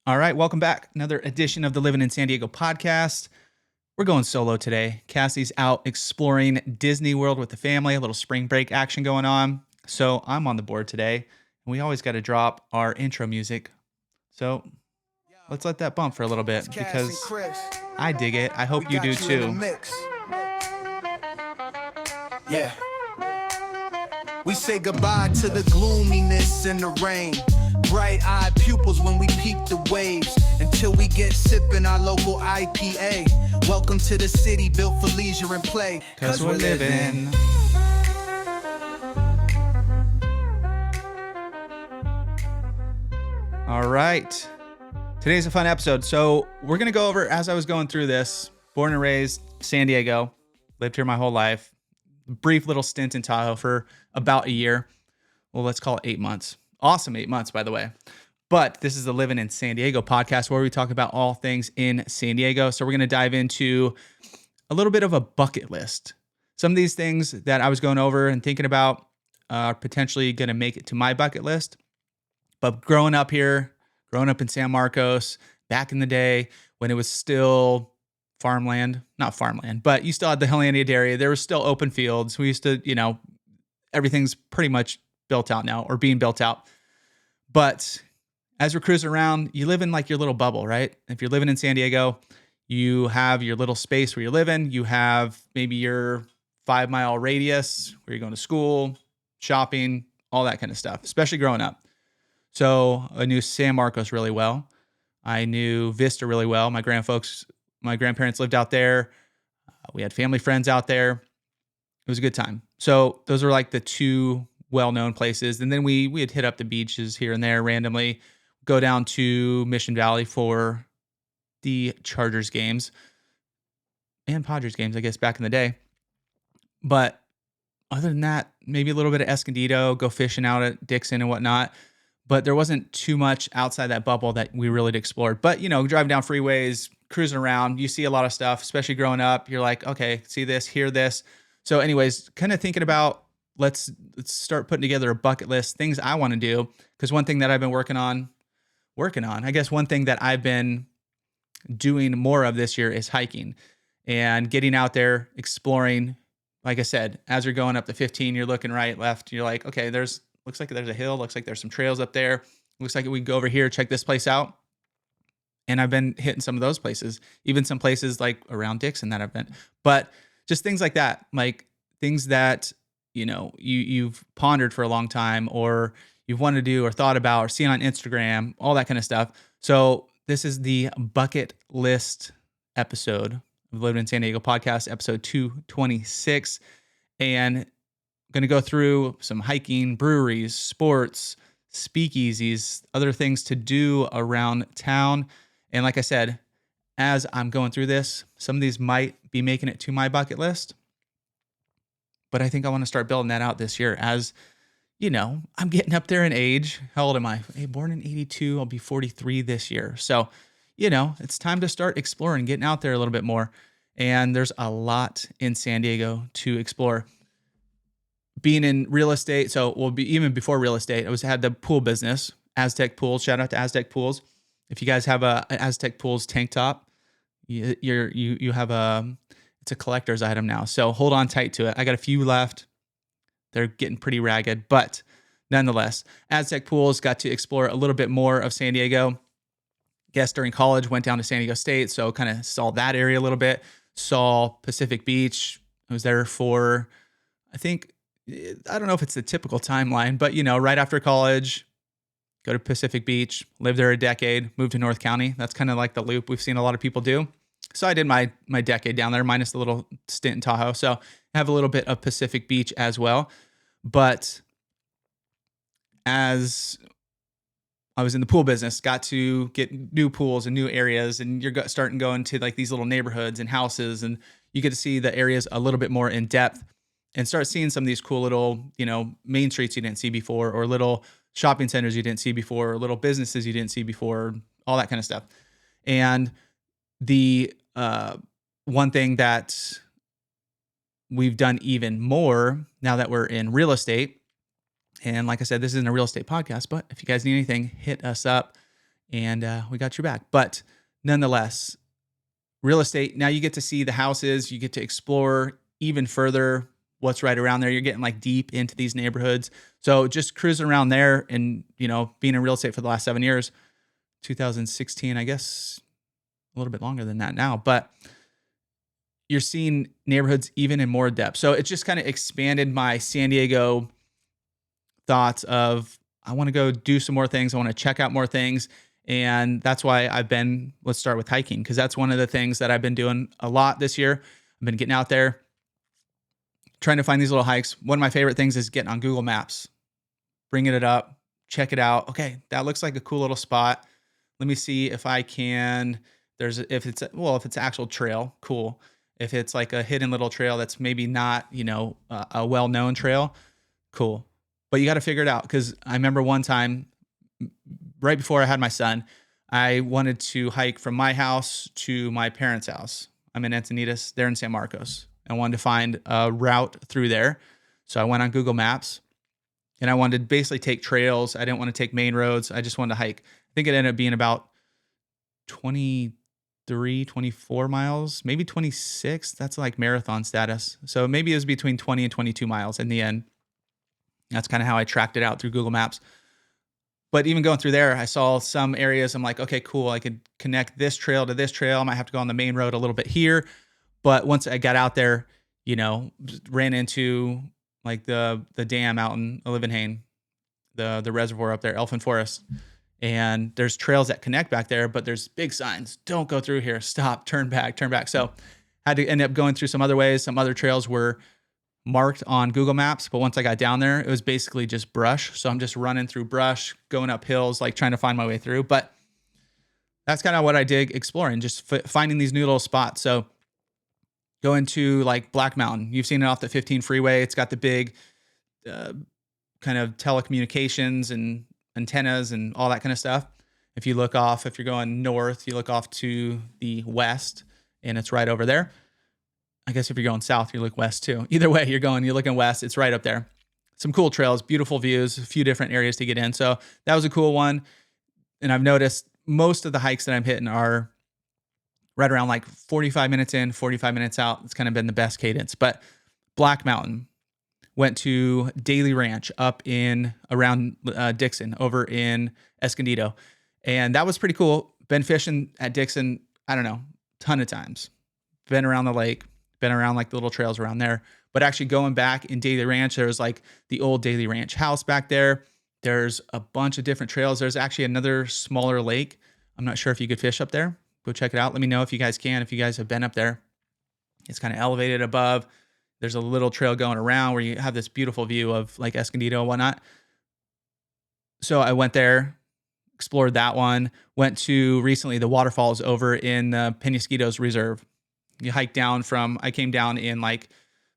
All right, welcome back. Another edition of the Living in San Diego podcast. We're going solo today. Cassie's out exploring Disney World with the family, a little spring break action going on. So I'm on the board today, and we always got to drop our intro music. So let's let that bump for a little bit because I dig it. I hope you do too. Yeah. We say goodbye to the gloominess and the rain. Bright-eyed pupils when we peep the waves. Until we get sipping our local IPA. Welcome to the city built for leisure and play. Cause we're living. All right. Today's a fun episode. So we're going to go over, as I was going through this, born and raised San Diego, lived here my whole life. Brief little stint in Tahoe for about a year. Well, let's call it 8 months. Awesome 8 months, by the way. But this is the Living in San Diego podcast where we talk about all things in San Diego. So we're going to dive into a little bit of a bucket list. Some of these things that I was going over and thinking about are potentially going to make it to my bucket list. But growing up here, growing up in San Marcos, back in the day when it was still not farmland, but you still had the Hellenian area. There was still open fields. We used to, everything's pretty much built out now or being built out. But as we're cruising around, you live in like your little bubble, right? If you're living in San Diego, you have your little space where you're living. You have maybe your 5 mile radius where you're going to school, shopping, all that kind of stuff, especially growing up. So I knew San Marcos really well. I knew Vista really well. My grandparents lived out there. We had family friends out there. It was a good time. So those are like the two well-known places. And then we'd hit up the beaches here and there randomly, go down to Mission Valley for the Chargers games and Padres games, I guess, back in the day. But other than that, maybe a little bit of Escondido, go fishing out at Dixon and whatnot. But there wasn't too much outside that bubble that we really explored. But, driving down freeways, cruising around, you see a lot of stuff, especially growing up. You're like, okay, see this, hear this. So anyways, kind of thinking about, let's start putting together a bucket list, things I want to do. Because one thing that I've been working on, I guess one thing that I've been doing more of this year is hiking and getting out there, exploring. Like I said, as you're going up the 15, you're looking right, left. You're like, okay, looks like there's a hill. Looks like there's some trails up there. Looks like we can go over here, check this place out. And I've been hitting some of those places, even some places like around Dixon that I've been. But just things like that, like things that, you've pondered for a long time or you've wanted to do or thought about or seen on Instagram, all that kind of stuff. So this is the bucket list episode of Living in San Diego podcast, episode 226. And I'm going to go through some hiking, breweries, sports, speakeasies, other things to do around town. And like I said, as I'm going through this, some of these might be making it to my bucket list. But I think I want to start building that out this year as, I'm getting up there in age. How old am I? Hey, born in 82. I'll be 43 this year. So, it's time to start exploring, getting out there a little bit more. And there's a lot in San Diego to explore. Being in real estate, even before real estate, I had the pool business, Aztec Pools. Shout out to Aztec Pools. If you guys have an Aztec Pools tank top, you have it's a collector's item now. So hold on tight to it. I got a few left. They're getting pretty ragged, but nonetheless, Aztec Pools got to explore a little bit more of San Diego. Guess during college, went down to San Diego State, so kind of saw that area a little bit. Saw Pacific Beach. I was there for, I don't know if it's the typical timeline, but right after college, go to Pacific Beach, lived there a decade, moved to North County. That's kind of like the loop we've seen a lot of people do. So I did my decade down there, minus a little stint in Tahoe. So I have a little bit of Pacific Beach as well. But as I was in the pool business, got to get new pools and new areas, and you're starting going to like these little neighborhoods and houses, and you get to see the areas a little bit more in depth and start seeing some of these cool little, main streets you didn't see before, or little shopping centers you didn't see before, or little businesses you didn't see before, all that kind of stuff. And the one thing that we've done even more now that we're in real estate, and like I said, this isn't a real estate podcast, but if you guys need anything, hit us up. and we got your back. But nonetheless, real estate, now you get to see the houses, you get to explore even further what's right around there. You're getting like deep into these neighborhoods. So just cruising around there and, being in real estate for the last 7 years, 2016, I guess a little bit longer than that now, but you're seeing neighborhoods even in more depth. So it just kind of expanded my San Diego thoughts of, I want to go do some more things. I want to check out more things. And that's why let's start with hiking, because that's one of the things that I've been doing a lot this year. I've been getting out there, trying to find these little hikes. One of my favorite things is getting on Google Maps, bringing it up, check it out. Okay, that looks like a cool little spot. Let me see if I can, if it's actual trail, cool. If it's like a hidden little trail that's maybe not, a well-known trail, cool. But you got to figure it out, because I remember one time, right before I had my son, I wanted to hike from my house to my parents' house. I'm in Encinitas, they're in San Marcos. I wanted to find a route through there. So I went on Google Maps, and I wanted to basically take trails. I didn't want to take main roads. I just wanted to hike. I think it ended up being about 24 miles, maybe 26. That's like marathon status. So maybe it was between 20 and 22 miles in the end. That's kind of how I tracked it out through Google Maps. But even going through there, I saw some areas. I'm like, okay, cool. I could connect this trail to this trail. I might have to go on the main road a little bit here. But once I got out there, ran into like the dam out in Olivenhain, the reservoir up there, Elfin Forest. And there's trails that connect back there, but there's big signs. Don't go through here. Stop, turn back, turn back. So had to end up going through some other ways. Some other trails were marked on Google Maps, but once I got down there, it was basically just brush. So I'm just running through brush, going up hills, like trying to find my way through. But that's kind of what I did exploring, just finding these new little spots. So going to like Black Mountain, you've seen it off the 15 freeway. It's got the big kind of telecommunications and antennas and all that kind of stuff. If you're going north, you look off to the west, and it's right over there. I guess if you're going south, you look west too. Either way, you're looking west, it's right up there. Some cool trails, beautiful views, a few different areas to get in. So that was a cool one. And I've noticed most of the hikes that I'm hitting are right around like 45 minutes in, 45 minutes out. It's kind of been the best cadence. But Black Mountain, went to Daly Ranch up in around Dixon over in Escondido. And that was pretty cool. Been fishing at Dixon, I don't know, ton of times. Been around the lake, been around like the little trails around there. But actually going back in Daly Ranch, there was like the old Daly Ranch house back there. There's a bunch of different trails. There's actually another smaller lake. I'm not sure if you could fish up there. Go check it out. Let me know if you guys can, if you guys have been up there. It's kind of elevated above. There's a little trail going around where you have this beautiful view of like Escondido and whatnot. So I went there, explored that one. Went to recently the waterfalls over in Penasquitos Reserve. You hike down I came down in like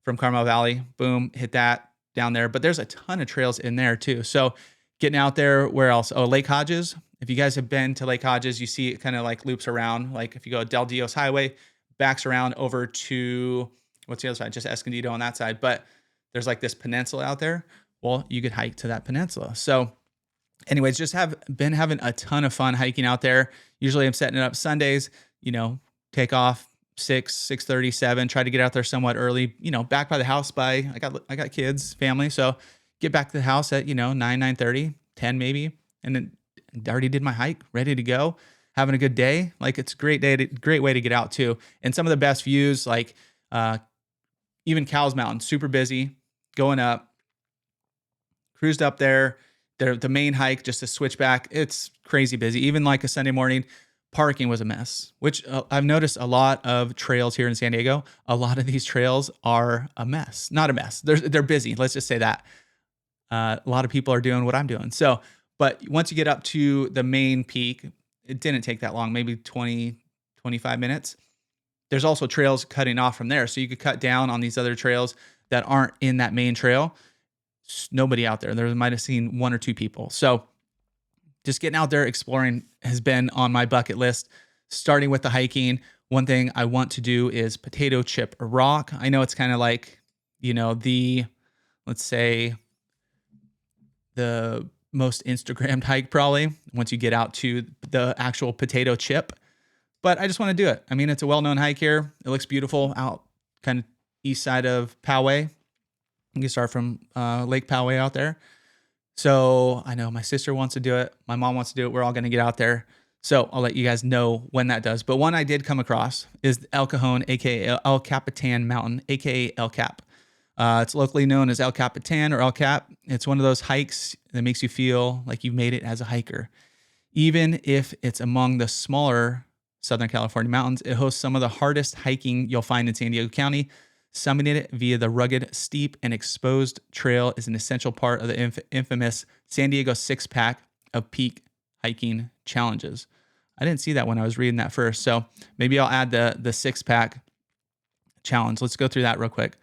from Carmel Valley, boom, hit that down there. But there's a ton of trails in there too. So getting out there, where else? Oh, Lake Hodges. If you guys have been to Lake Hodges, you see it kind of like loops around. Like if you go Del Dios Highway, backs around over to, what's the other side? Just Escondido on that side. But there's like this peninsula out there. Well, you could hike to that peninsula. So anyways, just been having a ton of fun hiking out there. Usually I'm setting it up Sundays, take off 6:30, 7, try to get out there somewhat early, back by the house I got kids, family. So get back to the house at, 9:30, 10 maybe. And then I already did my hike, ready to go, having a good day. Like it's a great way to get out too. And some of the best views, like even Cowles Mountain, super busy, going up, cruised up there. The main hike, just a switchback, it's crazy busy. Even like a Sunday morning, parking was a mess, which I've noticed a lot of trails here in San Diego. A lot of these trails are a mess. Not a mess. They're busy. Let's just say that. A lot of people are doing what I'm doing. So, but once you get up to the main peak, it didn't take that long, maybe 20, 25 minutes. There's also trails cutting off from there. So you could cut down on these other trails that aren't in that main trail. Nobody out there. There might have seen one or two people. So just getting out there, exploring has been on my bucket list, starting with the hiking. One thing I want to do is Potato Chip Rock. I know it's kind of like, let's say the most Instagrammed hike probably once you get out to the actual potato chip. But I just want to do it. I mean, it's a well-known hike here. It looks beautiful out kind of east side of Poway. You can start from Lake Poway out there. So I know my sister wants to do it. My mom wants to do it. We're all going to get out there. So I'll let you guys know when that does. But one I did come across is El Cajon, aka El Capitan Mountain, aka El Cap. It's locally known as El Capitan or El Cap. It's one of those hikes that makes you feel like you've made it as a hiker. Even if it's among the smaller Southern California mountains, it hosts some of the hardest hiking you'll find in San Diego County. Summiting it via the rugged, steep, and exposed trail is an essential part of the infamous San Diego six-pack of peak hiking challenges. I didn't see that when I was reading that first, so maybe I'll add the six-pack challenge. Let's go through that real quick.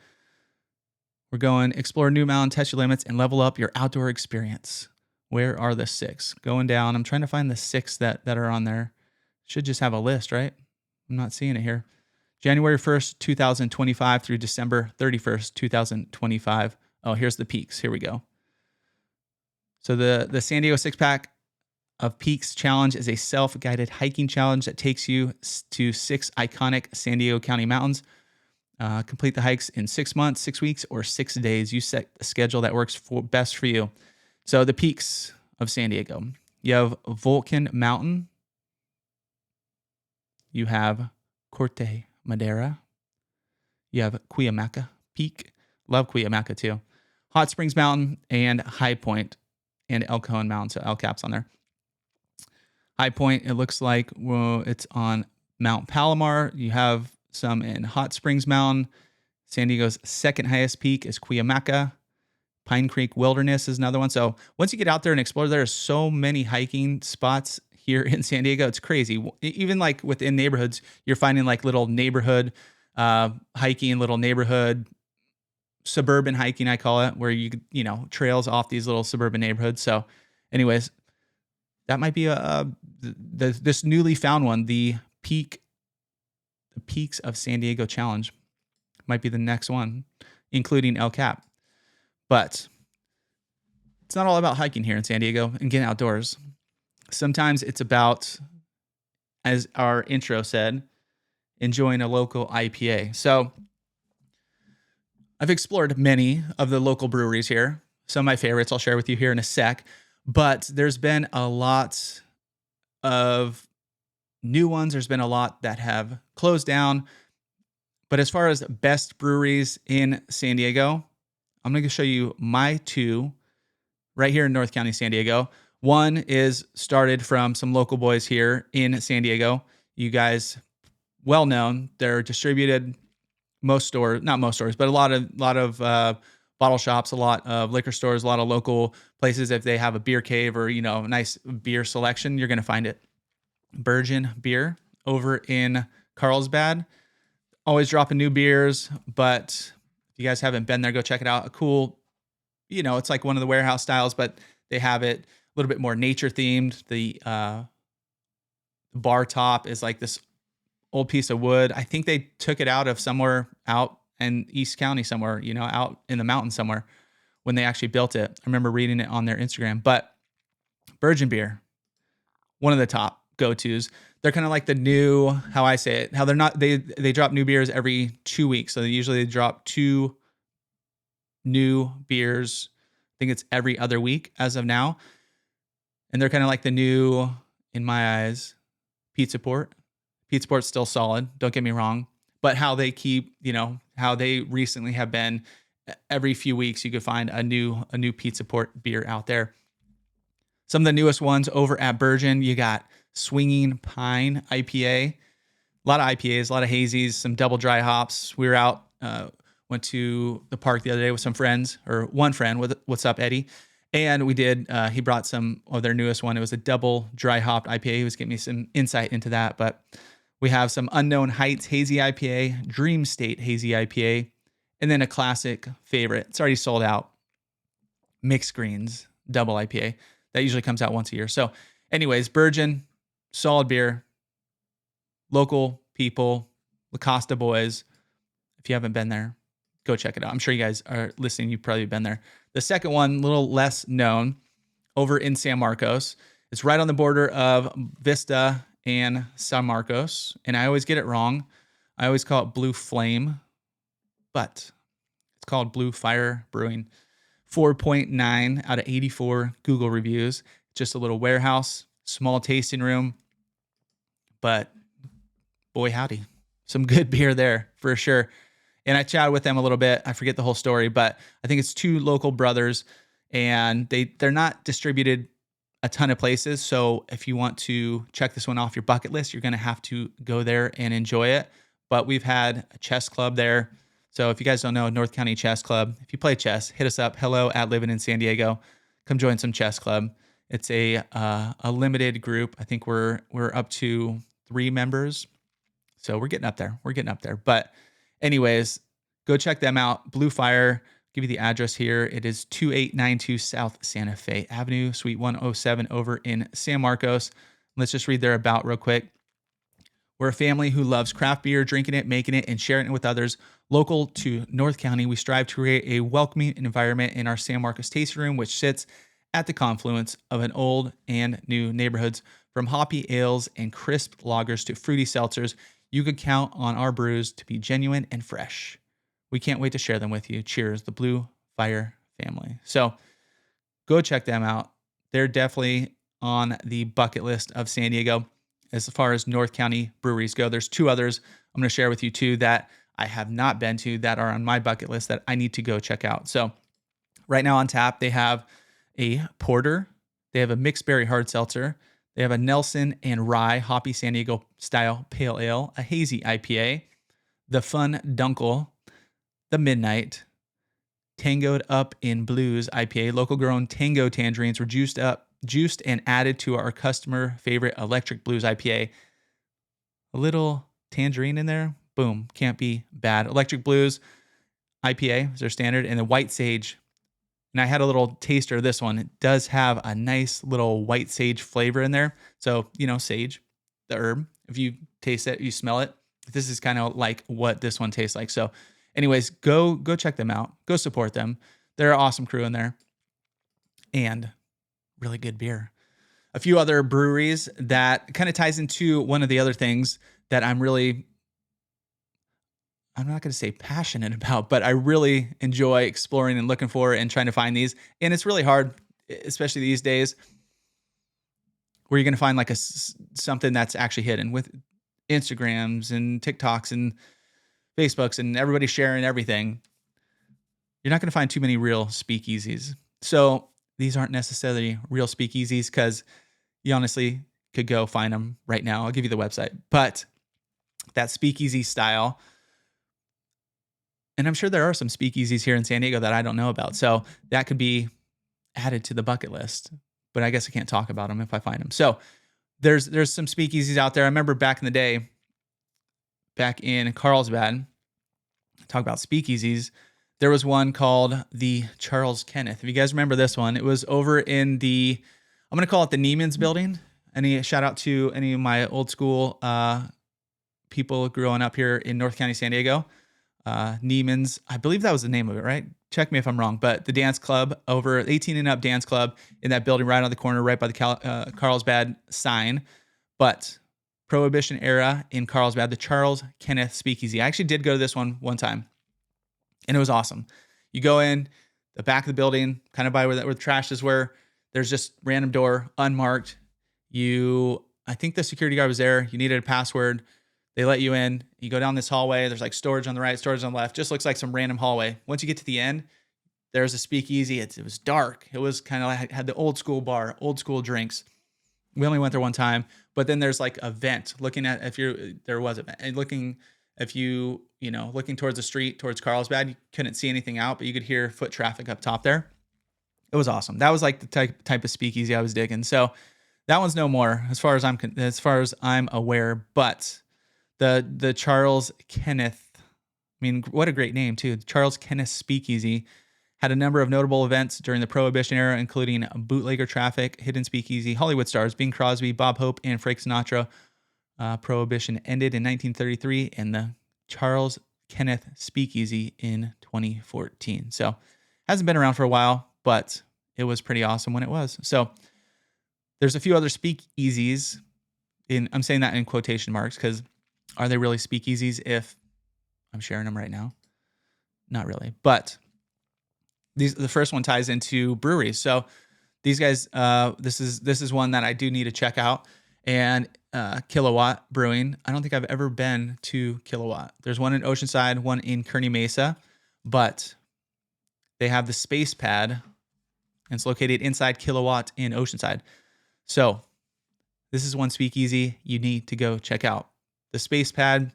We're going explore new mountain, test your limits, and level up your outdoor experience. Where are the 6? Going down. I'm trying to find the 6 that are on there. Should just have a list, right? I'm not seeing it here. January 1st, 2025 through December 31st, 2025. Oh, here's the peaks. Here we go. So the San Diego six-pack of Peaks Challenge is a self-guided hiking challenge that takes you to 6 iconic San Diego County mountains. Complete the hikes in 6 months, 6 weeks, or 6 days. You set a schedule that works best for you. So the peaks of San Diego. You have Volcan Mountain. You have Corte Madera. You have Cuyamaca Peak. Love Cuyamaca too. Hot Springs Mountain and High Point and El Cajon Mountain. So El Cap's on there. High Point, it looks like it's on Mount Palomar. You have some in Hot Springs Mountain. San Diego's second highest peak is Cuyamaca. Pine Creek Wilderness is another one. So once you get out there and explore, there are so many hiking spots here in San Diego. It's crazy. Even like within neighborhoods, you're finding like little neighborhood hiking, little neighborhood suburban hiking, I call it, where you know, trails off these little suburban neighborhoods. So anyways, that might be this newly found one, the Peaks of San Diego Challenge might be the next one, including El Cap. But it's not all about hiking here in San Diego and getting outdoors. Sometimes it's about, as our intro said, enjoying a local IPA. So I've explored many of the local breweries here. Some of my favorites I'll share with you here in a sec. But there's been a lot of new ones. There's been a lot that have closed down. But as far as best breweries in San Diego, I'm going to show you my 2 right here in North County, San Diego. One is started from some local boys here in San Diego. You guys, well known. They're distributed not most stores, but a lot of bottle shops, a lot of liquor stores, a lot of local places. If they have a beer cave or, you know, a nice beer selection, you're going to find it. Burgeon beer over in Carlsbad. Always dropping new beers, but if you guys haven't been there, go check it out. A cool, you know, it's like one of the warehouse styles, but they have it a little bit more nature themed. The bar top is like this old piece of wood. I think they took it out of somewhere out in East County somewhere, you know, out in the mountains somewhere when they actually built it. I remember reading it on their Instagram. But Burgeon beer, one of the top go-tos. They're kind of like the new, how I say it, how they're not, they drop new beers every 2 weeks. So they drop 2 new beers. I think it's every other week as of now. And they're kind of like the new, in my eyes, Pizza Port. Pizza Port's still solid, don't get me wrong. But how they keep, you know, how they recently have been, every few weeks you could find a new Pizza Port beer out there. Some of the newest ones over at Burgeon, you got Swinging Pine IPA. A lot of IPAs, a lot of hazies, some double dry hops. We were out, went to the park the other day with some friends, or one friend, what's up, Eddie? And we did, he brought some of their newest one. It was a double dry hopped IPA. He was getting me some insight into that. But we have some Unknown Heights Hazy IPA, Dream State Hazy IPA, and then a classic favorite. It's already sold out. Mixed Greens Double IPA. That usually comes out once a year. So anyways, Burgeon, solid beer, local people, La Costa boys. If you haven't been there, go check it out. I'm sure you guys are listening. You've probably been there. The second one, a little less known, over in San Marcos. It's right on the border of Vista and San Marcos. And I always get it wrong. I always call it Blue Flame, but it's called Blue Fire Brewing. 4.9 out of 84 Google reviews. Just a little warehouse, small tasting room, but boy, howdy, some good beer there for sure. And I chatted with them a little bit. I forget the whole story, but I think it's two local brothers, and they're not distributed a ton of places. So if you want to check this one off your bucket list, you're going to have to go there and enjoy it. But we've had a chess club there. So if you guys don't know, North County Chess Club, if you play chess, hit us up. Hello at Living in San Diego. Come join some chess club. It's a limited group. I think we're up to 3 members. So we're getting up there. But anyways, go check them out. Blue Fire. Give you the address here. It is 2892 South Santa Fe Avenue, Suite 107 over in San Marcos. Let's just read their about real quick. We're a family who loves craft beer, drinking it, making it, and sharing it with others. Local to North County, we strive to create a welcoming environment in our San Marcos tasting room, which sits at the confluence of an old and new neighborhoods. From hoppy ales and crisp lagers to fruity seltzers, you could count on our brews to be genuine and fresh. We can't wait to share them with you. Cheers, the Blue Fire family. So go check them out. They're definitely on the bucket list of San Diego as far as North County breweries go. There's 2 others I'm going to share with you too that I have not been to that are on my bucket list that I need to go check out. So right now on tap, they have a porter. They have a mixed berry hard seltzer. They have a Nelson and Rye Hoppy San Diego style pale ale, a hazy IPA, the Fun Dunkel, the Midnight, Tangoed Up in Blues IPA. Local grown tango tangerines were juiced and added to our customer favorite Electric Blues IPA. A little tangerine in there, boom, can't be bad. Electric Blues IPA is their standard, and the White Sage. And I had a little taster of this one. It does have a nice little white sage flavor in there. So, sage, the herb, if you taste it, you smell it. This is kind of like what this one tastes like. So anyways, go check them out. Go support them. They're an awesome crew in there. And really good beer. A few other breweries that kind of ties into one of the other things that I'm not going to say passionate about, but I really enjoy exploring and looking for and trying to find these. And it's really hard, especially these days, where you're going to find like something that's actually hidden with Instagrams and TikToks and Facebooks and everybody sharing everything. You're not going to find too many real speakeasies. So these aren't necessarily real speakeasies because you honestly could go find them right now. I'll give you the website, but that speakeasy style. And I'm sure there are some speakeasies here in San Diego that I don't know about. So that could be added to the bucket list, but I guess I can't talk about them if I find them. So there's some speakeasies out there. I remember back in the day, back in Carlsbad, talk about speakeasies. There was one called the Charles Kenneth. If you guys remember this one, it was over in I'm going to call it the Neiman's building. Any shout out to any of my old school people growing up here in North County, San Diego. Neiman's, I believe that was the name of it, right? Check me if I'm wrong, but the dance club over 18 and up dance club in that building right on the corner, right by the Carlsbad sign. But Prohibition era in Carlsbad, the Charles Kenneth Speakeasy. I actually did go to this one time, and it was awesome. You go in the back of the building, kind of by where the trash is, where there's just random door, unmarked. I think the security guard was there. You needed a password. They let you in. You go down this hallway. There's like storage on the right, storage on the left. Just looks like some random hallway. Once you get to the end, there's a speakeasy. It was dark. It was kind of like had the old school bar, old school drinks. We only went there one time, but then there's like a vent looking at there was a vent and looking towards the street, towards Carlsbad. You couldn't see anything out, but you could hear foot traffic up top there. It was awesome. That was like the type of speakeasy I was digging. So that one's no more as far as I'm aware, but the Charles Kenneth, I mean, what a great name too. Charles Kenneth Speakeasy had a number of notable events during the Prohibition era, including bootlegger traffic, hidden speakeasy, Hollywood stars, Bing Crosby, Bob Hope, and Frank Sinatra. Prohibition ended in 1933, and the Charles Kenneth Speakeasy in 2014. So hasn't been around for a while, but it was pretty awesome when it was. So there's a few other speakeasies. I'm saying that in quotation marks because are they really speakeasies if I'm sharing them right now? Not really. But the first one ties into breweries. So these guys, this is one that I do need to check out. And Kilowatt Brewing. I don't think I've ever been to Kilowatt. There's one in Oceanside, one in Kearney Mesa, but they have the space pad, and it's located inside Kilowatt in Oceanside. So this is one speakeasy you need to go check out. The space pad,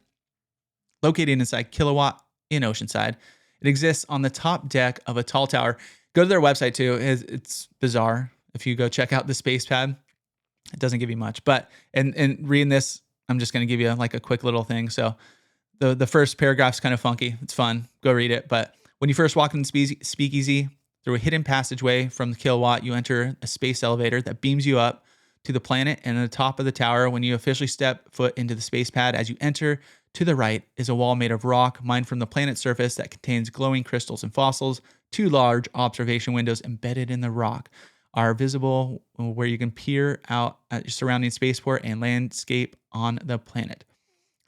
located inside Kilowatt in Oceanside. It exists on the top deck of a tall tower. Go to their website too. It's bizarre. If you go check out the space pad, it doesn't give you much. But and reading this, I'm just going to give you like a quick little thing. So the first paragraph's kind of funky. It's fun. Go read it. But when you first walk in the speakeasy, through a hidden passageway from the Kilowatt, you enter a space elevator that beams you up to the planet and at the top of the tower. When you officially step foot into the space pad, as you enter, to the right is a wall made of rock mined from the planet's surface that contains glowing crystals and fossils. 2 large observation windows embedded in the rock are visible where you can peer out at your surrounding spaceport and landscape on the planet.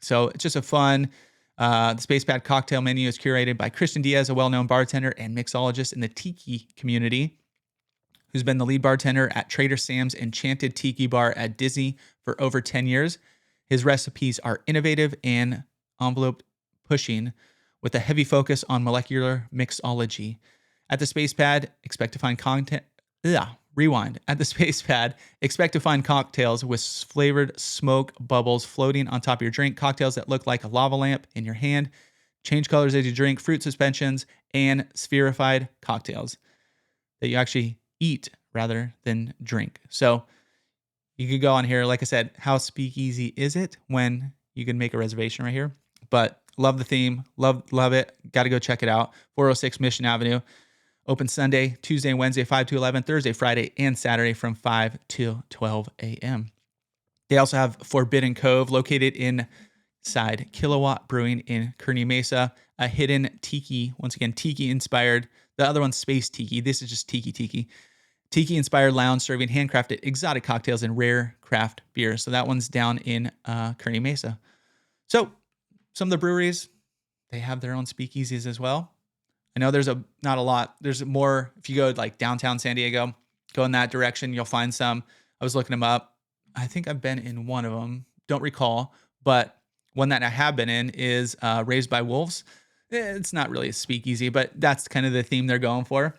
So it's just a fun, the Space Pad cocktail menu is curated by Christian Diaz, a well-known bartender and mixologist in the tiki community, who's been the lead bartender at Trader Sam's Enchanted Tiki Bar at Disney for over 10 years. His recipes are innovative and envelope pushing with a heavy focus on molecular mixology. At the Space Pad, expect to find At the Space Pad, expect to find cocktails with flavored smoke bubbles floating on top of your drink, cocktails that look like a lava lamp in your hand, change colors as you drink, fruit suspensions, and spherified cocktails that you actually eat rather than drink. So you could go on here, like I said, how speakeasy is it when you can make a reservation right here? But love the theme, love it. Got to go check it out. 406 Mission Avenue. Open Sunday, Tuesday and Wednesday, 5 to 11, Thursday, Friday, and Saturday from 5 to 12 a.m. They also have Forbidden Cove located inside Kilowatt Brewing in Kearney Mesa, a hidden tiki, once again, tiki-inspired. The other one's Space Tiki. This is just tiki. Tiki-inspired lounge serving handcrafted exotic cocktails and rare craft beers. So that one's down in Kearney Mesa. So some of the breweries, they have their own speakeasies as well. I know there's not a lot. There's more. If you go like downtown San Diego, go in that direction, you'll find some. I was looking them up. I think I've been in one of them. Don't recall, but one that I have been in is Raised by Wolves. It's not really a speakeasy, but that's kind of the theme they're going for.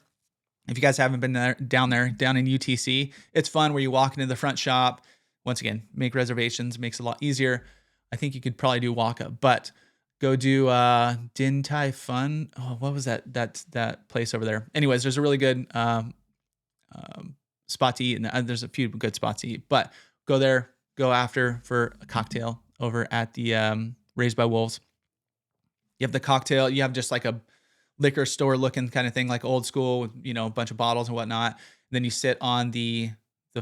If you guys haven't been down in UTC, it's fun where you walk into the front shop. Once again, make reservations, makes it a lot easier. I think you could probably do walk up, but go do Din Tai Fun. Oh, what was that place over there? Anyways, there's a really good spot to eat, and there's a few good spots to eat. But go there, go after for a cocktail over at the Raised by Wolves. You have the cocktail. You have just like a liquor store looking kind of thing, like old school, with, a bunch of bottles and whatnot. And then you sit on the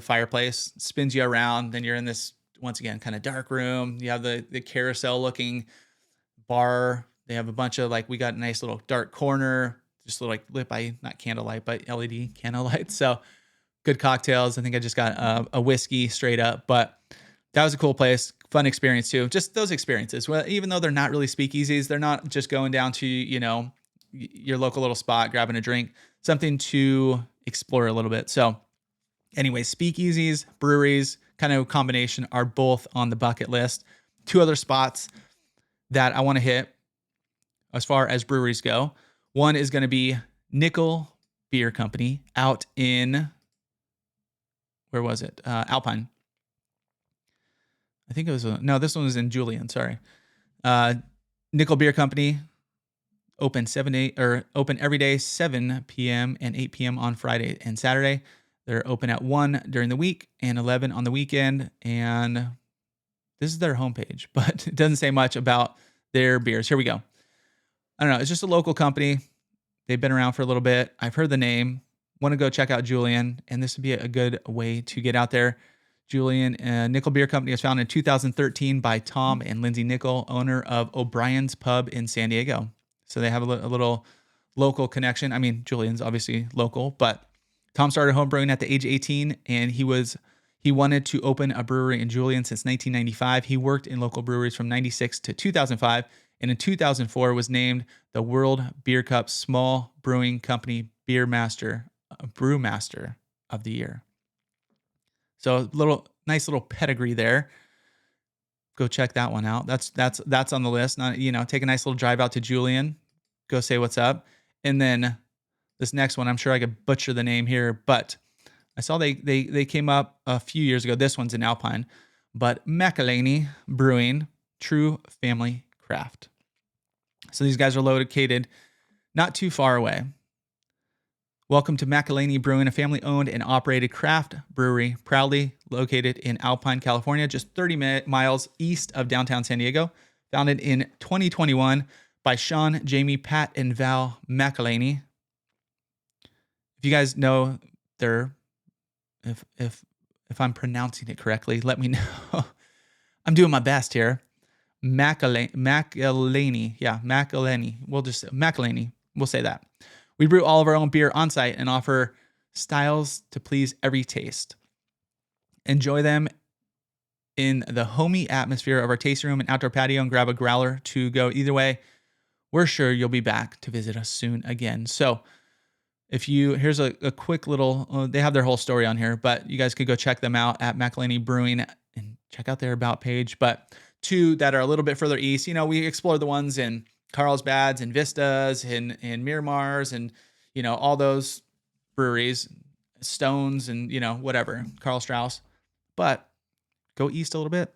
fireplace, spins you around. Then you're in this, once again, kind of dark room. You have the carousel looking bar. They have a bunch of we got a nice little dark corner, just a little lit by not candlelight, but LED candlelight. So good cocktails. I think I just got a whiskey straight up, but that was a cool place. Fun experience too. Just those experiences. Well, even though they're not really speakeasies, they're not just going down to, your local little spot, grabbing a drink, something to explore a little bit. So anyway, speakeasies, breweries, kind of combination are both on the bucket list. 2 other spots that I want to hit as far as breweries go. One is going to be Nickel Beer Company out in, where was it? Alpine. I think it was, this one was in Julian, sorry. Nickel Beer Company, open every day, 7 p.m. and 8 p.m. on Friday and Saturday. They're open at 1 during the week and 11 on the weekend. And this is their homepage, but it doesn't say much about their beers. Here we go. I don't know. It's just a local company. They've been around for a little bit. I've heard the name. Want to go check out Julian, and this would be a good way to get out there. Julian Nickel Beer Company was founded in 2013 by Tom and Lindsay Nickel, owner of O'Brien's Pub in San Diego. So they have a little local connection. I mean, Julian's obviously local, but Tom started homebrewing at the age of 18, and he wanted to open a brewery in Julian since 1995. He worked in local breweries from 96 to 2005, and in 2004 was named the World Beer Cup Small Brewing Company Brewmaster of the Year. So nice little pedigree there. Go check that one out. That's on the list. Not, take a nice little drive out to Julian. Go say what's up. And then this next one, I'm sure I could butcher the name here, but I saw they came up a few years ago. This one's in Alpine, but Michelin Brewing, true family craft. So these guys are located not too far away. Welcome to Michelin Brewing, a family-owned and operated craft brewery, proudly located in Alpine, California, just 30 miles east of downtown San Diego. Founded in 2021 by Sean, Jamie, Pat, and Val Michelin. If you guys know if I'm pronouncing it correctly, let me know. I'm doing my best here. Michelin. Yeah, Michelin. We'll just say Michelin. We'll say that. We brew all of our own beer on site and offer styles to please every taste. Enjoy them in the homey atmosphere of our tasting room and outdoor patio and grab a growler to go. Either way, we're sure you'll be back to visit us soon again. So here's a quick little, they have their whole story on here, but you guys could go check them out at Michelin Brewing and check out their about page. But two that are a little bit further east, we explored the ones in Carlsbad's and Vistas and Miramar's and, all those breweries, Stones and, whatever, Karl Strauss. But go east a little bit.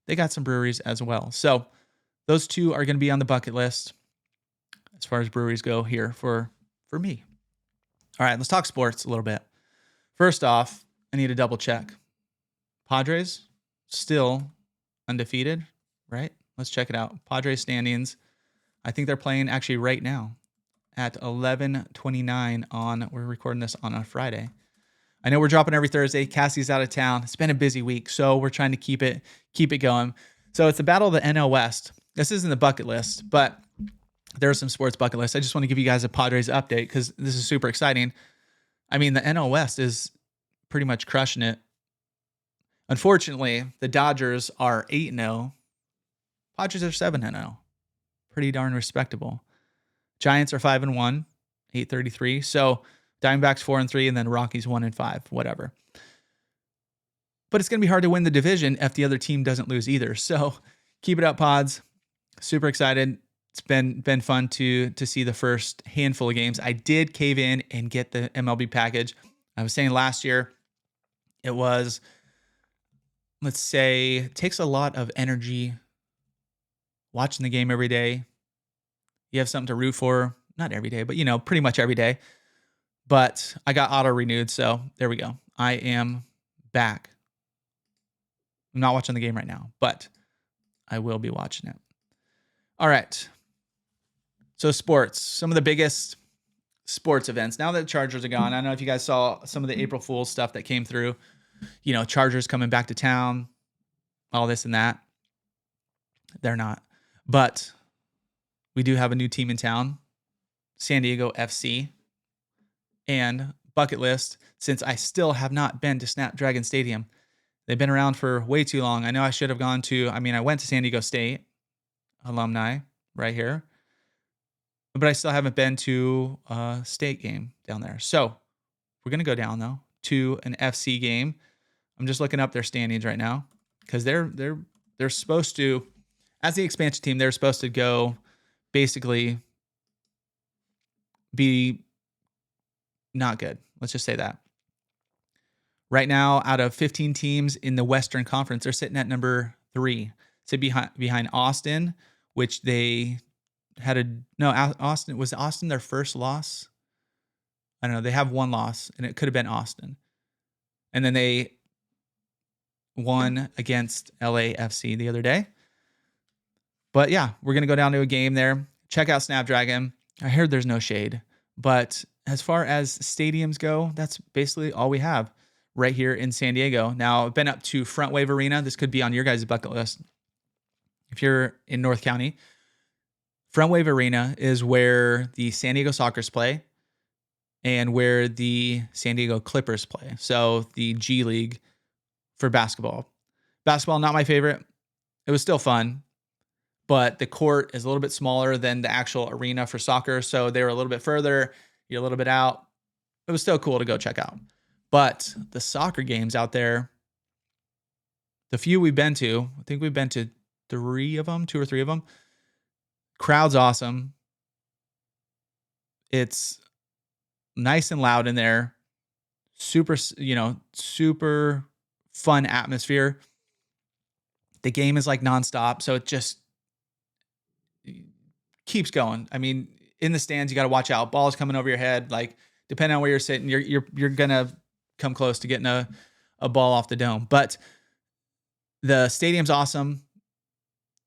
They got some breweries as well. So those two are going to be on the bucket list as far as breweries go here for me. All right, let's talk sports a little bit. First off, I need to double check. Padres still undefeated, right? Let's check it out. Padres standings. I think they're playing actually right now at 11:29 we're recording this on a Friday. I know we're dropping every Thursday. Cassie's out of town. It's been a busy week, so we're trying to keep it going. So it's the battle of the NL West. This isn't the bucket list, but there's some sports bucket lists. I just want to give you guys a Padres update because this is super exciting. I mean, the NL West is pretty much crushing it. Unfortunately, the Dodgers are 8-0. Padres are 7-0. Pretty darn respectable. Giants are 5-1, 833. So Diamondbacks 4-3, and then Rockies 1-5, whatever. But it's going to be hard to win the division if the other team doesn't lose either. So keep it up, Pods. Super excited. It's been fun to see the first handful of games. I did cave in and get the MLB package. I was saying last year it was, let's say, it takes a lot of energy watching the game every day. You have something to root for, not every day, but pretty much every day. But I got auto renewed, so there we go. I am back. I'm not watching the game right now, but I will be watching it. All right. So sports, some of the biggest sports events. Now that the Chargers are gone, I don't know if you guys saw some of the April Fool's stuff that came through. Chargers coming back to town, all this and that. They're not. But we do have a new team in town, San Diego FC. And bucket list, since I still have not been to Snapdragon Stadium. They've been around for way too long. I know I should have gone to, I went to San Diego State, alumni, right here. But I still haven't been to a state game down there. So we're going to go down, though, to an FC game. I'm just looking up their standings right now because they're supposed to, as the expansion team, they're supposed to go basically be not good. Let's just say that. Right now, out of 15 teams in the Western Conference, they're sitting at number 3. So behind Austin, which they had Austin. Was Austin their first loss? I don't know. They have one loss, and it could have been Austin. And then they won against LAFC the other day. But yeah, we're going to go down to a game there. Check out Snapdragon. I heard there's no shade. But as far as stadiums go, that's basically all we have right here in San Diego. Now, I've been up to Front Wave Arena. This could be on your guys' bucket list. If you're in North County, Front Wave Arena is where the San Diego Sockers play. and where the San Diego Clippers play. So the G League for basketball. Basketball, not my favorite. It was still fun, but the court is a little bit smaller than the actual arena for soccer. So they were a little bit further. You're a little bit out. It was still cool to go check out. But the soccer games out there, the few we've been to, I think we've been to 2 or 3 of them. Crowd's awesome. It's nice and loud in there. Super fun atmosphere. The game is like nonstop, so it just keeps going. I mean, in the stands, you got to watch out. Ball's coming over your head. Like, depending on where you're sitting, you're gonna come close to getting a ball off the dome. But the stadium's awesome.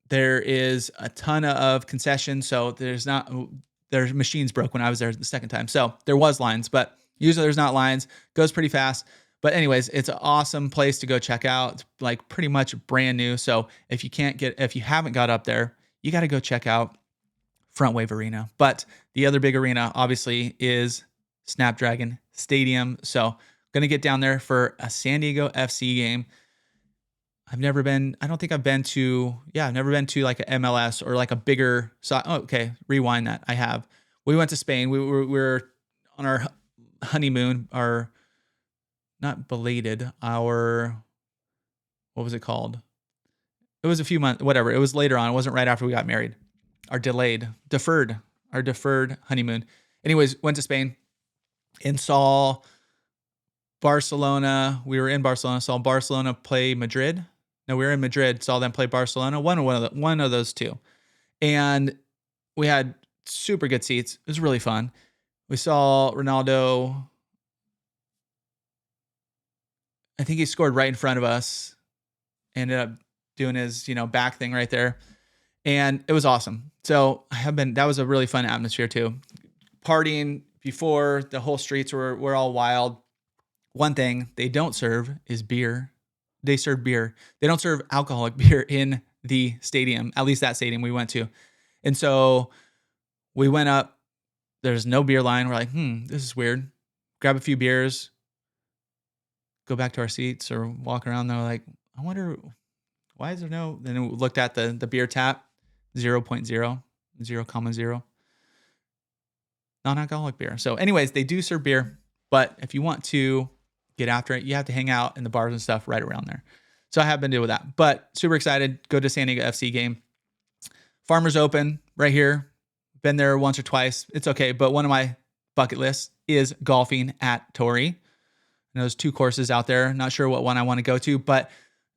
There is a ton of concessions, so there's machines broke when I was there the second time. So there was lines, but usually there's not lines. Goes pretty fast. But anyways, it's an awesome place to go check out. It's like pretty much brand new. So if you haven't got up there, you got to go check out Front Wave Arena. But the other big arena, obviously, is Snapdragon Stadium. So going to get down there for a San Diego FC game. I've never been to like a MLS or like a bigger. Rewind that. I have. We went to Spain. We were on our honeymoon, not belated, what was it called? It was a few months, whatever. It was later on. It wasn't right after we got married. Our deferred honeymoon. Anyways, went to Spain and saw Barcelona. We were in Barcelona, saw Barcelona play Madrid. No, we were in Madrid, saw them play Barcelona. One of those two. And we had super good seats. It was really fun. We saw Ronaldo. I think he scored right in front of us. Ended up doing his, back thing right there. And it was awesome. So that was a really fun atmosphere too. Partying before, the whole streets were all wild. One thing they don't serve is beer. They serve beer. They don't serve alcoholic beer in the stadium, at least that stadium we went to. And so we went up. There's no beer line. We're like, this is weird. Grab a few beers, go back to our seats or walk around. They're like, I wonder, why is there no? Then we looked at the beer tap, 0.0, 0.0. Non-alcoholic beer. So anyways, they do serve beer, but if you want to get after it, you have to hang out in the bars and stuff right around there. So I have been doing that, but super excited. Go to San Diego FC game. Farmers Open right here. Been there once or twice. It's okay. But one of my bucket lists is golfing at Torrey. And there's 2 courses out there. Not sure what one I want to go to, but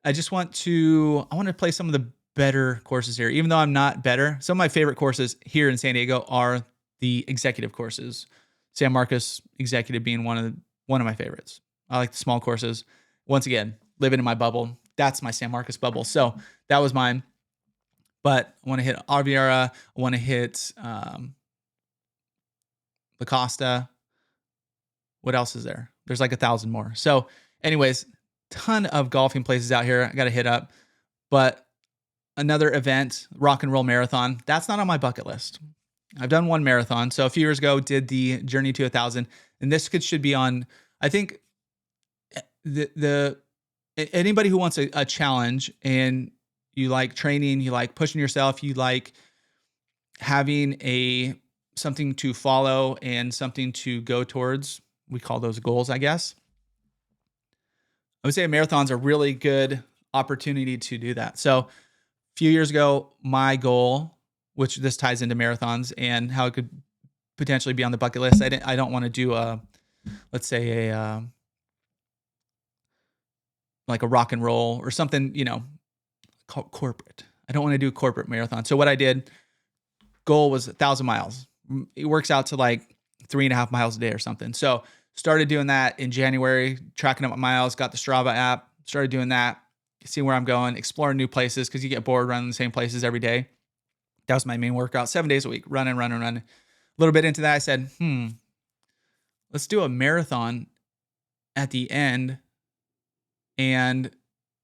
I want to play some of the better courses here. Even though I'm not better, some of my favorite courses here in San Diego are the executive courses. San Marcos Executive being one of my favorites. I like the small courses. Once again, living in my bubble. That's my San Marcos bubble. So that was mine. But I want to hit Arviera. I want to hit La Costa. What else is there? There's like 1,000 more. So anyways, ton of golfing places out here I got to hit up. But another event, Rock and Roll Marathon, that's not on my bucket list. I've done one marathon. So a few years ago, did the Journey to 1,000. And this should be on, I think, anybody who wants a challenge and you like training, you like pushing yourself, you like having something to follow and something to go towards. We call those goals, I guess. I would say a marathon's a really good opportunity to do that. So a few years ago, my goal, which this ties into marathons and how it could potentially be on the bucket list. I don't want to do like a rock and roll or something, corporate. I don't want to do a corporate marathon. So what I did, goal was 1,000 miles. It works out to like 3.5 miles a day or something. So started doing that in January, tracking up my miles, got the Strava app, started doing that, seeing where I'm going, exploring new places because you get bored running the same places every day. That was my main workout, 7 days a week, running. A little bit into that, I said, let's do a marathon at the end. And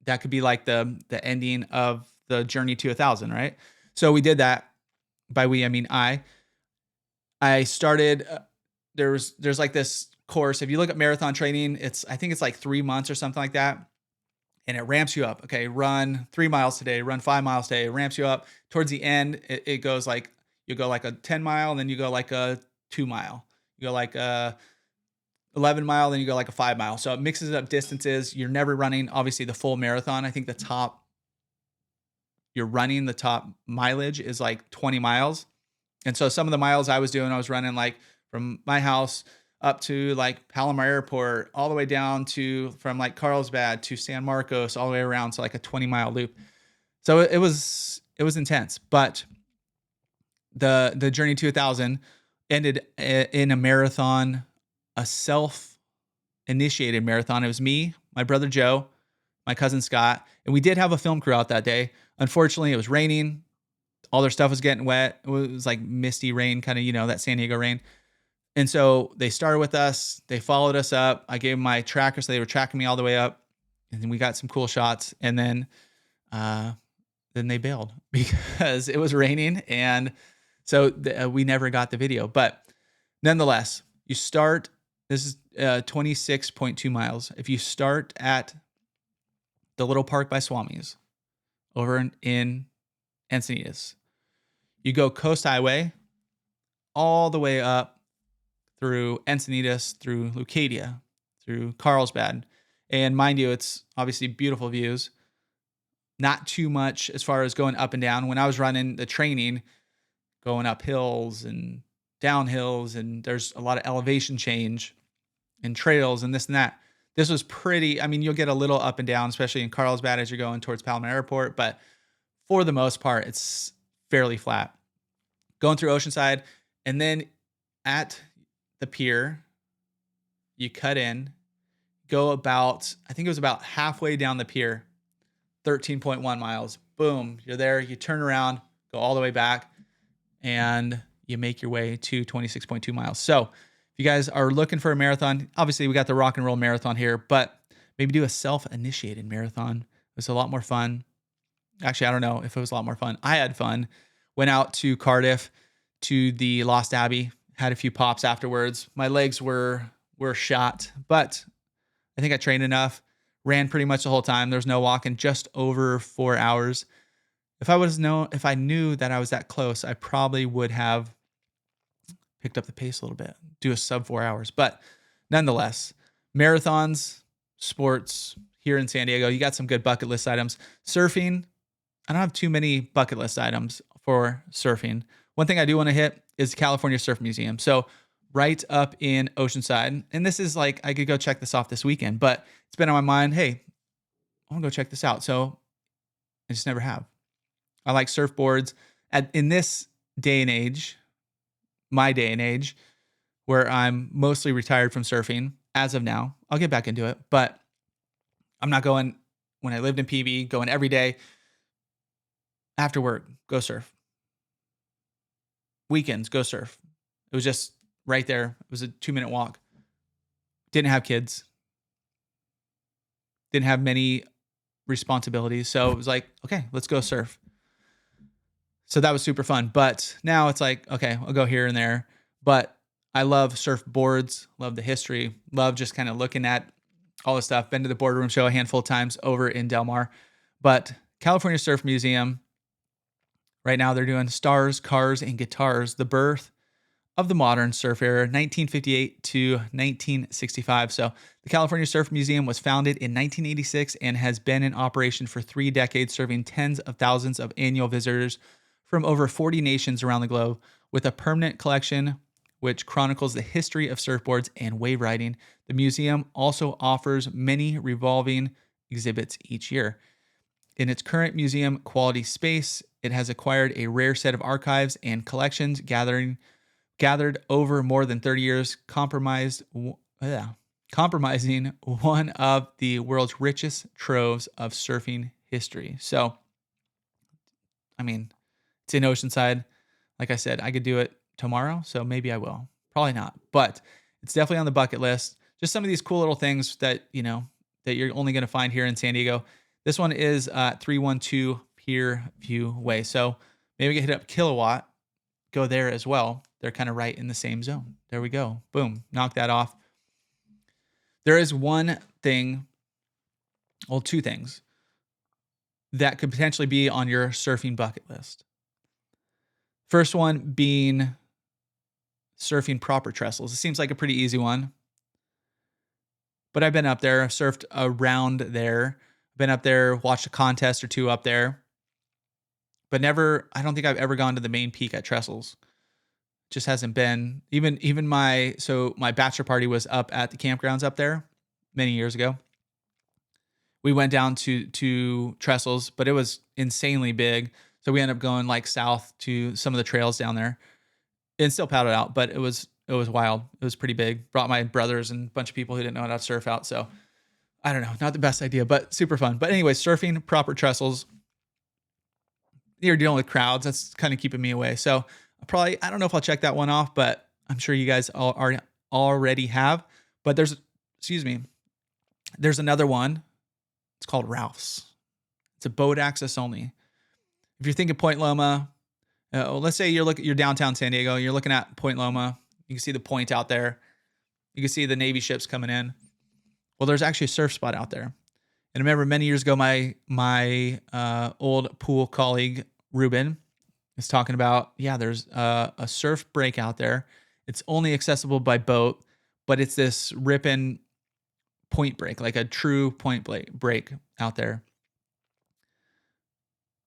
that could be like the ending of the journey to 1,000, right? So we did that. By we, I mean I started there's like this course. If you look at marathon training, I think it's like 3 months or something like that. And it ramps you up. Okay, run 3 miles today, run 5 miles today. It ramps you up. Towards the end, it goes like you go like a 10 mile, and then you go like a 2 mile. You go like a 11 mile, then you go like a 5 mile. So it mixes up distances. You're never running obviously the full marathon. I think the top mileage is like 20 miles. And so some of the miles I was doing, I was running like from my house up to like Palomar Airport, all the way down to from like Carlsbad to San Marcos, all the way around. So like a 20-mile loop. So it was intense, but the Journey to 1,000 ended in a marathon, a self-initiated marathon. It was me, my brother Joe, my cousin Scott, and we did have a film crew out that day. Unfortunately, it was raining. All their stuff was getting wet. It was like misty rain, kind of, that San Diego rain. And so they started with us. They followed us up. I gave them my tracker, so they were tracking me all the way up. And then we got some cool shots. And then they bailed because it was raining. And so we never got the video. But nonetheless, this is 26.2 miles. If you start at the little park by Swami's over in Encinitas, you go Coast Highway all the way up through Encinitas, through Leucadia, through Carlsbad. And mind you, it's obviously beautiful views. Not too much as far as going up and down. When I was running the training, going up hills and down hills, and there's a lot of elevation change and trails and this and that. This was pretty, you'll get a little up and down, especially in Carlsbad as you're going towards Palomar Airport, but for the most part, it's fairly flat. Going through Oceanside, and then at the pier, you cut in, go about, I think it was about halfway down the pier, 13.1 miles. Boom, you're there. You turn around, go all the way back, and you make your way to 26.2 miles. So if you guys are looking for a marathon, obviously we got the rock and roll marathon here, but maybe do a self-initiated marathon. It was a lot more fun. Actually, I don't know if it was a lot more fun. I had fun. Went out to Cardiff to the Lost Abbey, had a few pops afterwards. My legs were shot, but I think I trained enough. Ran pretty much the whole time. There was no walking, just over 4 hours. If I knew that I was that close, I probably would have picked up the pace a little bit, do a sub 4 hours. But nonetheless, marathons, sports here in San Diego, you got some good bucket list items. Surfing, I don't have too many bucket list items for surfing. One thing I do want to hit is the California Surf Museum. So right up in Oceanside, and this is like, I could go check this off this weekend, but it's been on my mind. Hey, I want to go check this out. So I just never have. I like surfboards. In this day and age, my day and age, where I'm mostly retired from surfing as of now. I'll get back into it, but I'm not going, when I lived in PB, going every day after work, go surf. Weekends, go surf. It was just right there. It was a 2-minute walk. Didn't have kids. Didn't have many responsibilities. So it was like, okay, let's go surf. So that was super fun. But now it's like, okay, I'll go here and there. But I love surfboards, love the history, love just kind of looking at all this stuff. Been to the Boardroom Show a handful of times over in Del Mar. But California Surf Museum, right now they're doing Stars, Cars, and Guitars, the birth of the modern surf era, 1958 to 1965. So the California Surf Museum was founded in 1986 and has been in operation for 3 decades, serving tens of thousands of annual visitors from over 40 nations around the globe. With a permanent collection which chronicles the history of surfboards and wave riding, the museum also offers many revolving exhibits each year. In its current museum quality space, it has acquired a rare set of archives and collections gathered over more than 30 years, compromising one of the world's richest troves of surfing history. So, it's in Oceanside. Like I said, I could do it tomorrow, so maybe I will. Probably not, but it's definitely on the bucket list. Just some of these cool little things that, that you're only going to find here in San Diego. This one is 312 Pier View Way. So maybe we can hit up Kilowatt go there as well. They're kind of right in the same zone. There we go. Boom. Knock that off. There is one thing, well, two things that could potentially be on your surfing bucket list. First one being surfing proper trestles. It seems like a pretty easy one. But I've been up there, I've surfed around there, been up there, watched a contest or two up there, but I don't think I've ever gone to the main peak at Trestles. Just hasn't been, even my bachelor party was up at the campgrounds up there many years ago. We went down to Trestles, but it was insanely big. So we ended up going like south to some of the trails down there and still paddled out, but it was wild. It was pretty big. Brought my brothers and a bunch of people who didn't know how to surf out. So I don't know, not the best idea, but super fun. But anyway, surfing proper trestles. You're dealing with crowds. That's kind of keeping me away. So I don't know if I'll check that one off, but I'm sure you guys already have. But there's another one. It's called Ralph's. It's a boat access only. If you're thinking Point Loma, let's say you're downtown San Diego, you're looking at Point Loma. You can see the point out there. You can see the Navy ships coming in. Well, there's actually a surf spot out there. And I remember many years ago, my old pool colleague, Ruben, is talking about, there's a surf break out there. It's only accessible by boat, but it's this ripping point break, like a true point break out there.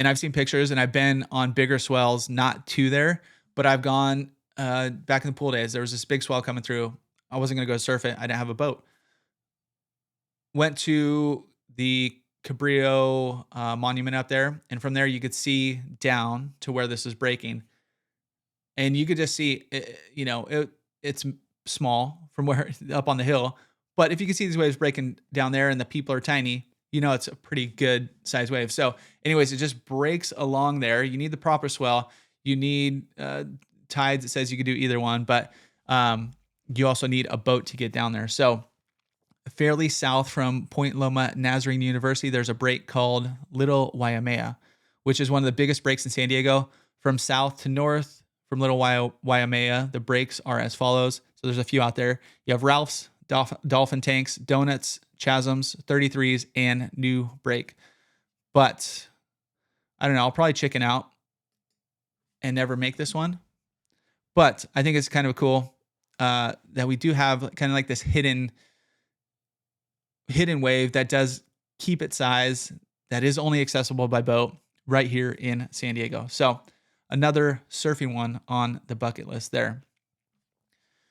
And I've seen pictures, and I've been on bigger swells, not to there, but I've gone back in the pool days. There was this big swell coming through. I wasn't going to go surf it. I didn't have a boat. Went to the Cabrillo monument up there, and from there you could see down to where this is breaking. And you could just see, it's small from where up on the hill. But if you can see these waves breaking down there and the people are tiny, it's a pretty good size wave. So anyways, it just breaks along there. You need the proper swell. You need tides. It says you could do either one, but you also need a boat to get down there. So fairly south from Point Loma Nazarene University, there's a break called Little Waimea, which is one of the biggest breaks in San Diego. From south to north, from Little Waimea, the breaks are as follows. So there's a few out there. You have Ralph's, Dolphin Tanks, Donuts, Chasms, 33s, and New Break. But I don't know, I'll probably chicken out and never make this one. But I think it's kind of cool that we do have kind of like this hidden wave that does keep its size, that is only accessible by boat right here in San Diego. So another surfing one on the bucket list there.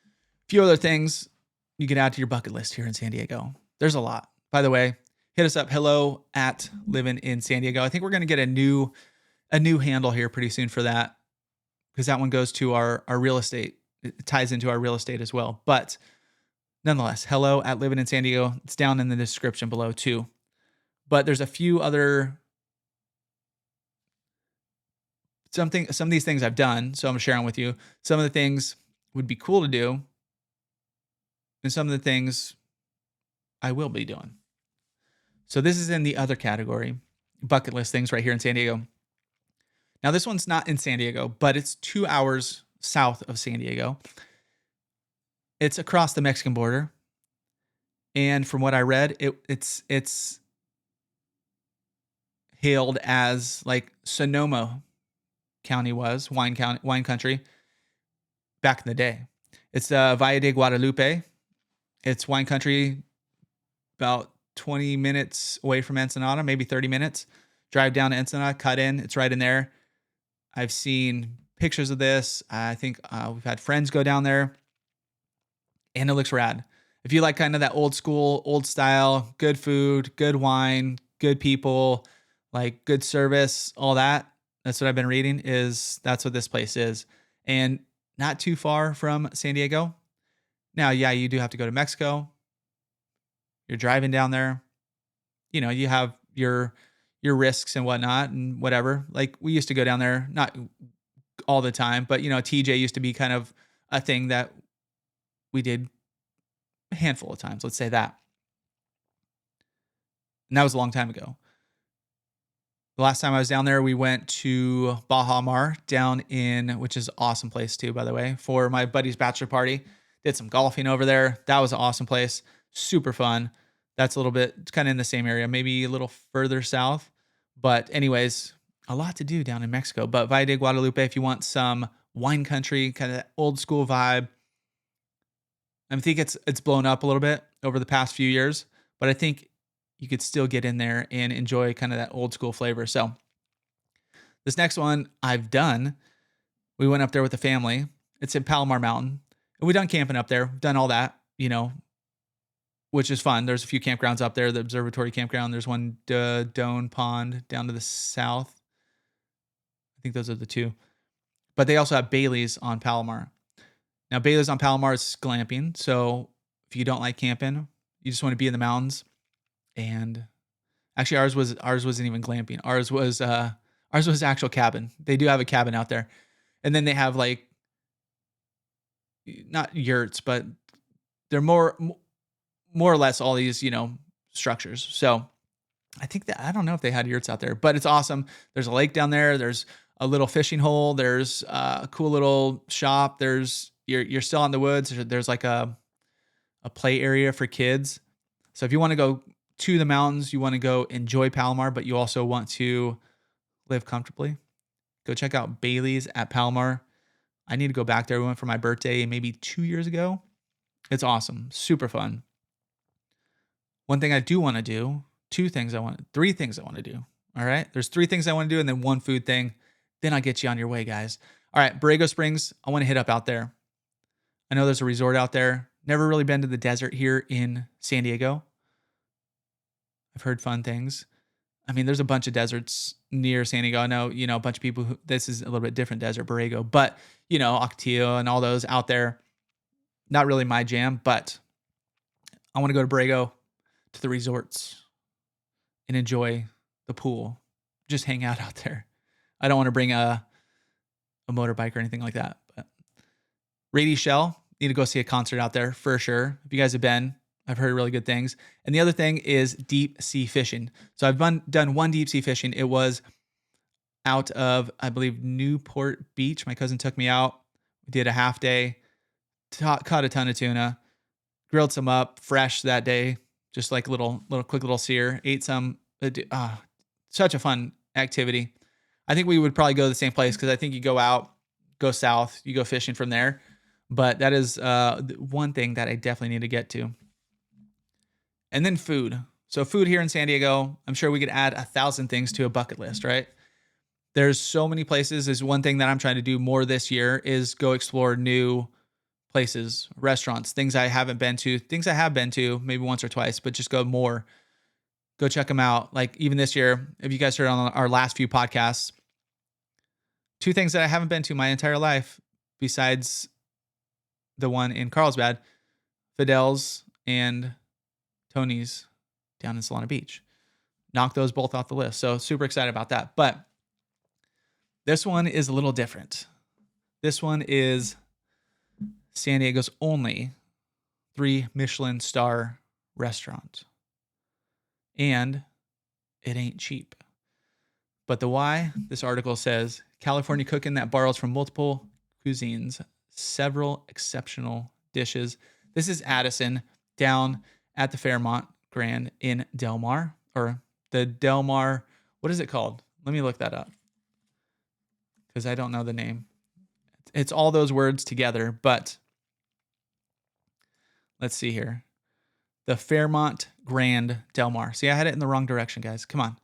A few other things you can add to your bucket list here in San Diego. There's a lot. By the way, hit us up, hello@livinginsan Diego. I think we're going to get a new handle here pretty soon for that, because that one goes to our real estate. It ties into our real estate as well. But nonetheless, hello@livinginsan Diego. It's down in the description below too. But there's a few other some of these things I've done, so I'm sharing with you. Some of the things would be cool to do, and some of the things I will be doing. So this is in the other category, bucket list things right here in San Diego. Now this one's not in San Diego, but it's 2 hours south of San Diego. It's across the Mexican border. And from what I read, it's hailed as like Sonoma County was, wine country back in the day. It's Valle de Guadalupe. It's wine country, about 20 minutes away from Ensenada, maybe 30 minutes. Drive down to Ensenada, cut in. It's right in there. I've seen pictures of this. I think we've had friends go down there, and it looks rad. If you like kind of that old school, old style, good food, good wine, good people, like good service, all that, that's what I've been reading, that's what this place is. And not too far from San Diego. Now, yeah, you do have to go to Mexico. You're driving down there. You have your risks and whatnot and whatever. Like we used to go down there, not all the time, but TJ used to be kind of a thing that we did a handful of times. Let's say that. And that was a long time ago. The last time I was down there, we went to Baja Mar which is an awesome place too, by the way, for my buddy's bachelor party. Did some golfing over there. That was an awesome place. Super fun. That's a little bit kind of in the same area, maybe a little further south. But anyways, a lot to do down in Mexico. But Valle de Guadalupe, if you want some wine country, kind of old school vibe, I think it's blown up a little bit over the past few years, but I think you could still get in there and enjoy kind of that old school flavor. So this next one I've done, we went up there with the family. It's in Palomar Mountain. And we done camping up there, done all that, which is fun. There's a few campgrounds up there, the observatory campground. There's one, Doan Pond down to the south. I think those are the two. But they also have Bailey's on Palomar. Now, Bailey's on Palomar is glamping. So if you don't like camping, you just want to be in the mountains. And actually, ours wasn't even glamping. Ours was actual cabin. They do have a cabin out there, and then they have like not yurts, but they're more or less all these structures. So I don't know if they had yurts out there, but it's awesome. There's a lake down there. There's a little fishing hole. There's a cool little shop. You're still in the woods. There's like a play area for kids. So if you want to go to the mountains, you want to go enjoy Palomar, but you also want to live comfortably, go check out Bailey's at Palomar. I need to go back there. We went for my birthday maybe 2 years ago. It's awesome. Super fun. One thing I do want to do, three things I want to do. All right. There's 3 things I want to do and then one food thing. Then I'll get you on your way, guys. All right. Borrego Springs. I want to hit up out there. I know there's a resort out there. Never really been to the desert here in San Diego. I've heard fun things. I mean, there's a bunch of deserts near San Diego. I know, a bunch of people this is a little bit different desert, Borrego, but Ocotillo and all those out there, not really my jam, but I want to go to Borrego, to the resorts and enjoy the pool, just hang out there. I don't want to bring a motorbike or anything like that, but Rady Shell, need to go see a concert out there for sure. If you guys have been, I've heard really good things. And the other thing is deep sea fishing. So I've done one deep sea fishing. It was out of, I believe, Newport Beach. My cousin took me out. We did a half day, caught a ton of tuna, grilled some up fresh that day. Just like little quick little sear, ate some, such a fun activity. I think we would probably go to the same place because I think you go out, go south, you go fishing from there. But that is one thing that I definitely need to get to. And then food. So food here in San Diego, I'm sure we could add 1,000 things to a bucket list, right? There's so many places. Is one thing that I'm trying to do more this year is go explore new places, restaurants, things I haven't been to, things I have been to maybe once or twice, but just go more. Go check them out. Like even this year, if you guys heard on our last few podcasts, 2 things that I haven't been to my entire life besides the one in Carlsbad, Fidel's and Tony's down in Solana Beach. Knock those both off the list. So super excited about that. But this one is a little different. This one is San Diego's only 3 Michelin star restaurant. And it ain't cheap. But the why, this article says, California cooking that borrows from multiple cuisines, several exceptional dishes. This is Addison down at the Fairmont Grand in Del Mar, or the Del Mar, what is it called? Let me look that up because I don't know the name. It's all those words together, but let's see here. The Fairmont Grand Del Mar. See, I had it in the wrong direction, guys. Come on.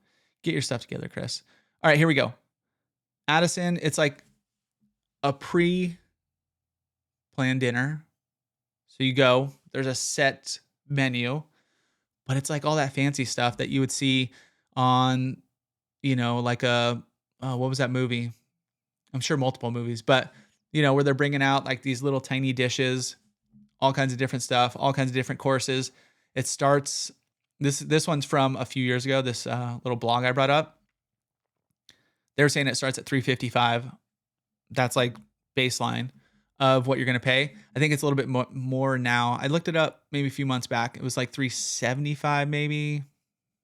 Get your stuff together, Chris. All right, here we go. Addison, it's like a pre-planned dinner. So you go, there's a set menu, but it's like all that fancy stuff that you would see on, like what was that movie? I'm sure multiple movies, but where they're bringing out like these little tiny dishes, all kinds of different stuff, all kinds of different courses. It starts, this one's from a few years ago, this little blog I brought up. They were saying it starts at $355. That's like baseline of what you're going to pay. I think it's a little bit more now. I looked it up maybe a few months back. It was like $375, maybe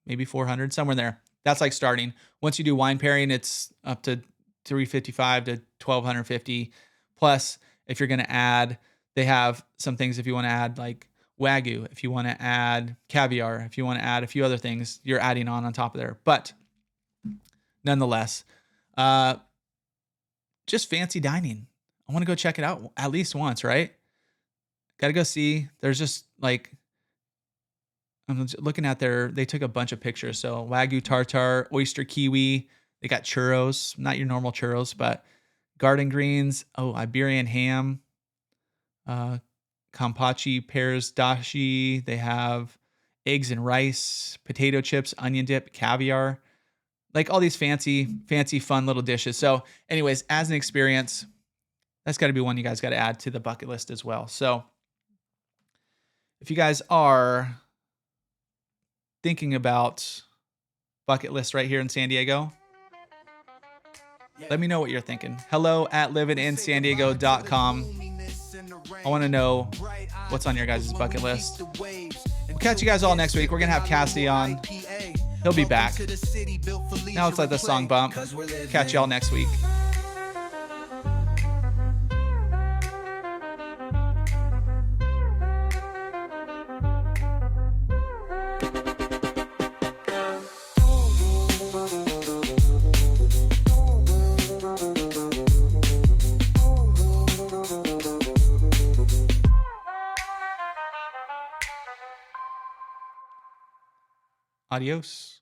$400, somewhere in there. That's like starting. Once you do wine pairing, it's up to 355 to 1250. Plus, if you're going to add, they have some things if you want to add like Wagyu, if you want to add caviar, if you want to add a few other things, you're adding on top of there. But nonetheless, just fancy dining. I want to go check it out at least once, right? Got to go see. There's just like, I'm looking at they took a bunch of pictures. So Wagyu tartar, oyster kiwi. They got churros, not your normal churros, but garden greens. Oh, Iberian ham, kampachi pears dashi. They have eggs and rice, potato chips, onion dip, caviar, like all these fancy, fun little dishes. So anyways, as an experience, that's got to be one you guys got to add to the bucket list as well. So if you guys are thinking about bucket list right here in San Diego, let me know what you're thinking. hello@livinginsandiego.com. I want to know what's on your guys' bucket list. We'll catch you guys all next week. We're going to have Cassidy on. He'll be back. Now let's let the song bump. Catch y'all next week. Adios.